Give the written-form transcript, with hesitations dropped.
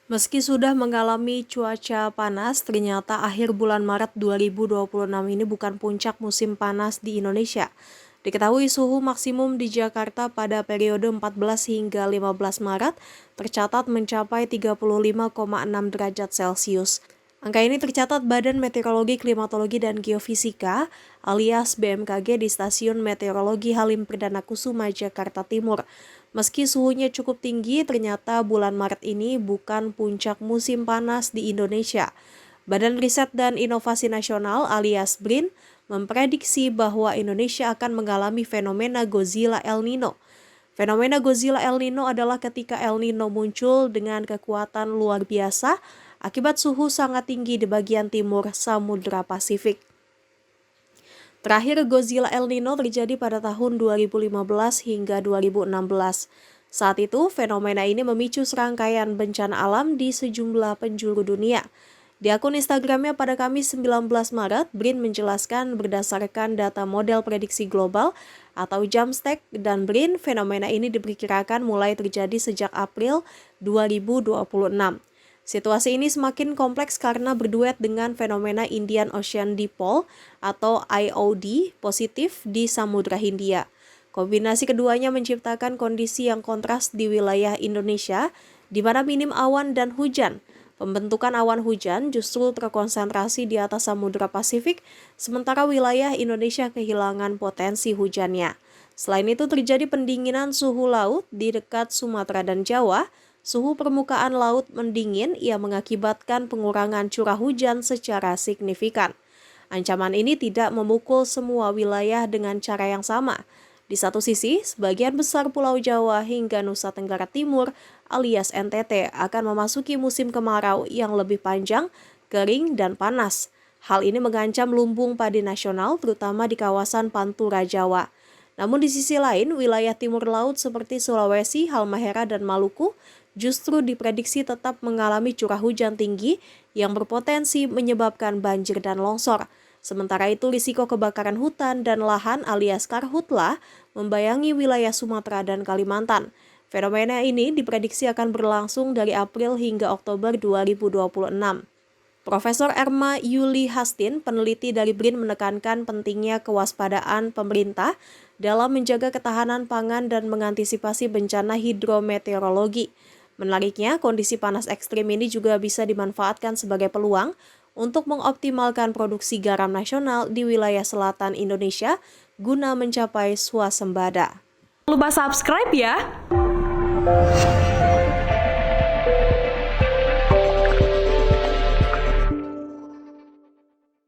Meski sudah mengalami cuaca panas, ternyata akhir bulan Maret 2026 ini bukan puncak musim panas di Indonesia. Diketahui suhu maksimum di Jakarta pada periode 14 hingga 15 Maret tercatat mencapai 35,6 derajat Celcius. Angka ini tercatat Badan Meteorologi, Klimatologi, dan Geofisika alias BMKG di Stasiun Meteorologi Halim Perdana Kusuma, Jakarta Timur. Meski suhunya cukup tinggi, ternyata bulan Maret ini bukan puncak musim panas di Indonesia. Badan Riset dan Inovasi Nasional alias BRIN memprediksi bahwa Indonesia akan mengalami fenomena Godzilla El Nino. Fenomena Godzilla El Nino adalah ketika El Nino muncul dengan kekuatan luar biasa akibat suhu sangat tinggi di bagian timur Samudra Pasifik. Terakhir Godzilla El Nino terjadi pada tahun 2015 hingga 2016. Saat itu, fenomena ini memicu serangkaian bencana alam di sejumlah penjuru dunia. Di akun Instagramnya pada Kamis 19 Maret, BRIN menjelaskan berdasarkan data model prediksi global atau Jamstack dan BRIN, fenomena ini diperkirakan mulai terjadi sejak April 2026. Situasi ini semakin kompleks karena berduet dengan fenomena Indian Ocean Dipole atau IOD positif di Samudra Hindia. Kombinasi keduanya menciptakan kondisi yang kontras di wilayah Indonesia, di mana minim awan dan hujan. Pembentukan awan hujan justru terkonsentrasi di atas Samudra Pasifik, sementara wilayah Indonesia kehilangan potensi hujannya. Selain itu terjadi pendinginan suhu laut di dekat Sumatera dan Jawa. Suhu permukaan laut mendingin yang mengakibatkan pengurangan curah hujan secara signifikan. Ancaman ini tidak memukul semua wilayah dengan cara yang sama. Di satu sisi, sebagian besar Pulau Jawa hingga Nusa Tenggara Timur alias NTT akan memasuki musim kemarau yang lebih panjang, kering, dan panas. Hal ini mengancam lumbung padi nasional terutama di kawasan Pantura Jawa. Namun di sisi lain, wilayah timur laut seperti Sulawesi, Halmahera, dan Maluku justru diprediksi tetap mengalami curah hujan tinggi yang berpotensi menyebabkan banjir dan longsor. Sementara itu, risiko kebakaran hutan dan lahan alias karhutlah membayangi wilayah Sumatera dan Kalimantan. Fenomena ini diprediksi akan berlangsung dari April hingga Oktober 2026. Profesor Erma Yuli Hastin, peneliti dari BRIN, menekankan pentingnya kewaspadaan pemerintah dalam menjaga ketahanan pangan dan mengantisipasi bencana hidrometeorologi. Menariknya, kondisi panas ekstrim ini juga bisa dimanfaatkan sebagai peluang untuk mengoptimalkan produksi garam nasional di wilayah selatan Indonesia guna mencapai swasembada. Lupa subscribe ya.